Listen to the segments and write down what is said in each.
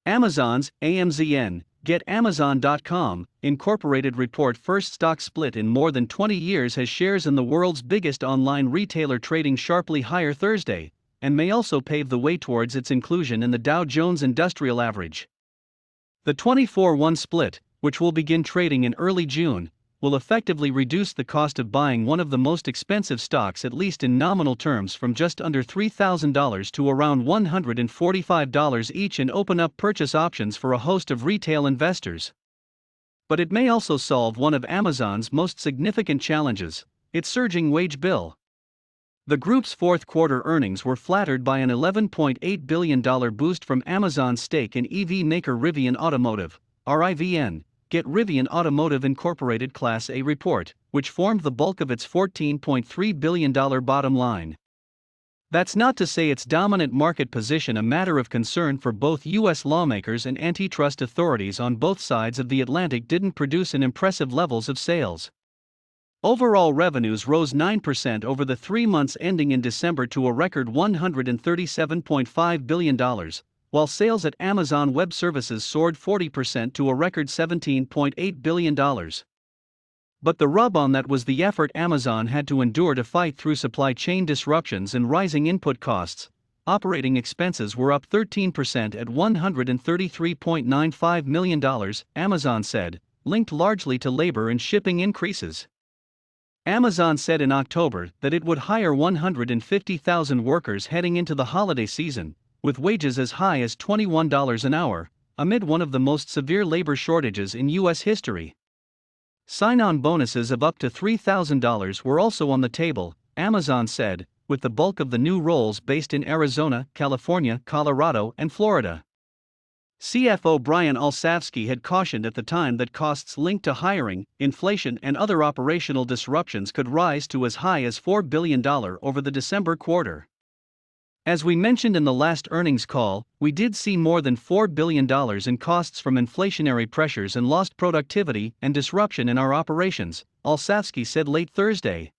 Amazon's AMZN, Get Amazon.com, Incorporated report first stock split in more than 20 years has shares in the world's biggest online retailer trading sharply higher Thursday, and may also pave the way towards its inclusion in the Dow Jones Industrial Average. The 24-1 split, which will begin trading in early June, will effectively reduce the cost of buying one of the most expensive stocks, at least in nominal terms, from just under $3,000 to around $145 each, and open up purchase options for a host of retail investors. But it may also solve one of Amazon's most significant challenges: its surging wage bill. The group's fourth quarter earnings were flattered by an $11.8 billion boost from Amazon's stake in EV maker Rivian Automotive, RIVN, Get Rivian Automotive Incorporated Class A report, which formed the bulk of its $14.3 billion bottom line. That's not to say its dominant market position a matter of concern for both U.S. lawmakers and antitrust authorities on both sides of the Atlantic didn't produce an impressive levels of sales. Overall revenues rose 9% over the 3 months ending in December to a record $137.5 billion, while sales at Amazon Web Services soared 40% to a record $17.8 billion. But the rub on that was the effort Amazon had to endure to fight through supply chain disruptions and rising input costs. Operating expenses were up 13% at $133.95 million, Amazon said, linked largely to labor and shipping increases. Amazon said in October that it would hire 150,000 workers heading into the holiday season, with wages as high as $21 an hour, amid one of the most severe labor shortages in U.S. history. Sign-on bonuses of up to $3,000 were also on the table, Amazon said, with the bulk of the new roles based in Arizona, California, Colorado, and Florida. CFO Brian Olsavsky had cautioned at the time that costs linked to hiring, inflation, and other operational disruptions could rise to as high as $4 billion over the December quarter. As we mentioned in the last earnings call, we did see more than $4 billion in costs from inflationary pressures and lost productivity and disruption in our operations, Olsavsky said late Thursday.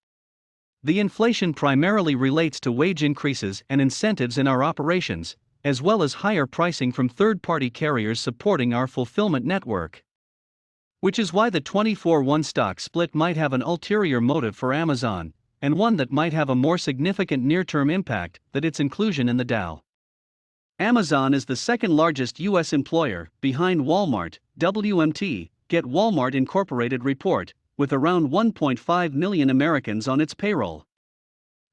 The inflation primarily relates to wage increases and incentives in our operations, as well as higher pricing from third-party carriers supporting our fulfillment network. Which is why the 24-1 stock split might have an ulterior motive for Amazon, and one that might have a more significant near-term impact than its inclusion in the Dow. Amazon is the second largest U.S. employer, behind Walmart, WMT, Get Walmart Incorporated report, with around 1.5 million Americans on its payroll.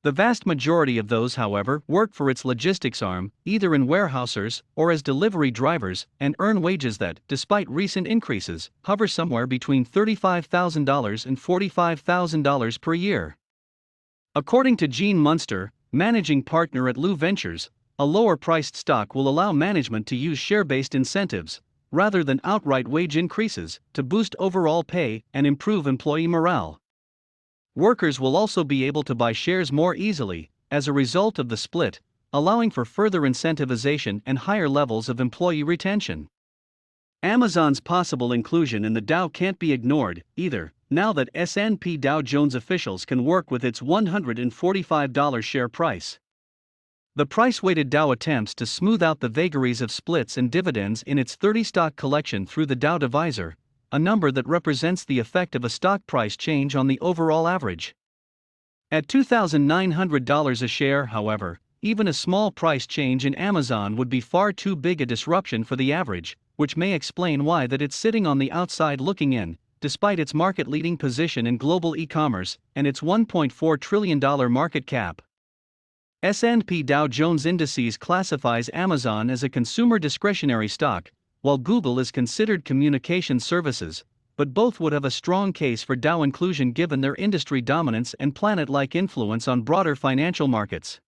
The vast majority of those, however, work for its logistics arm, either in warehousers or as delivery drivers, and earn wages that, despite recent increases, hover somewhere between $35,000 and $45,000 per year. According to Gene Munster, managing partner at Lou Ventures, a lower-priced stock will allow management to use share-based incentives, rather than outright wage increases, to boost overall pay and improve employee morale. Workers will also be able to buy shares more easily, as a result of the split, allowing for further incentivization and higher levels of employee retention. Amazon's possible inclusion in the Dow can't be ignored, either, now that S&P Dow Jones officials can work with its $145 share price. The price-weighted Dow attempts to smooth out the vagaries of splits and dividends in its 30-stock collection through the Dow Divisor, a number that represents the effect of a stock price change on the overall average. At $2,900 a share, however, even a small price change in Amazon would be far too big a disruption for the average, which may explain why that it's sitting on the outside looking in, despite its market-leading position in global e-commerce and its $1.4 trillion market cap. S&P Dow Jones Indices classifies Amazon as a consumer discretionary stock, while Google is considered communication services, but both would have a strong case for Dow inclusion given their industry dominance and planet-like influence on broader financial markets.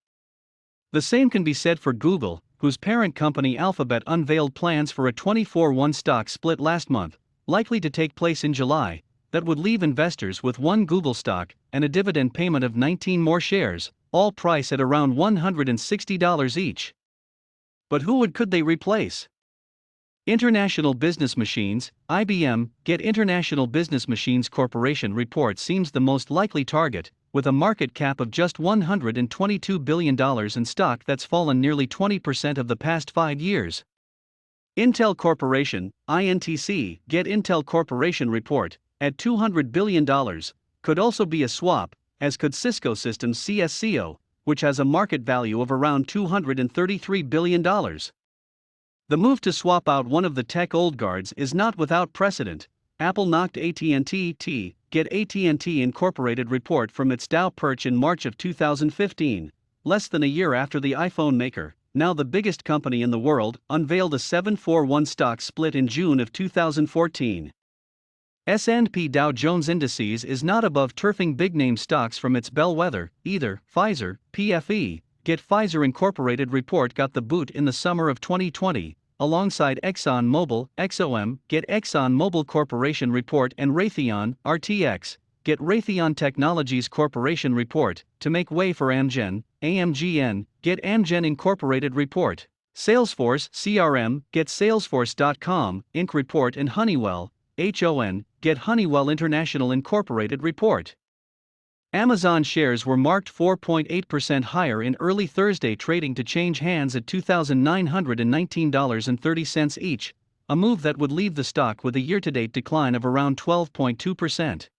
The same can be said for Google, whose parent company Alphabet unveiled plans for a 24-1 stock split last month, likely to take place in July, that would leave investors with one Google stock and a dividend payment of 19 more shares, all priced at around $160 each. But who could they replace? International Business Machines, IBM, Get International Business Machines Corporation report seems the most likely target, with a market cap of just $122 billion in stock that's fallen nearly 20% of the past 5 years. Intel Corporation, INTC, get Intel Corporation report, at $200 billion, could also be a swap, as could Cisco Systems CSCO, which has a market value of around $233 billion. The move to swap out one of the tech old guards is not without precedent. Apple knocked AT&T, get AT&T Incorporated report from its Dow perch in March of 2015, less than a year after the iPhone maker, now the biggest company in the world, unveiled a 7-for-1 stock split in June of 2014. S&P Dow Jones Indices is not above turfing big-name stocks from its bellwether, either. Pfizer, PFE, get Pfizer Incorporated report got the boot in the summer of 2020, alongside ExxonMobil, XOM, get ExxonMobil Corporation report, and Raytheon, RTX, get Raytheon Technologies Corporation report, to make way for Amgen, AMGN, get Amgen Incorporated report. Salesforce, CRM, get Salesforce.com, Inc. report, and Honeywell, HON, get Honeywell International Incorporated report. Amazon shares were marked 4.8% higher in early Thursday, trading to change hands at $2,919.30 each, a move that would leave the stock with a year-to-date decline of around 12.2%.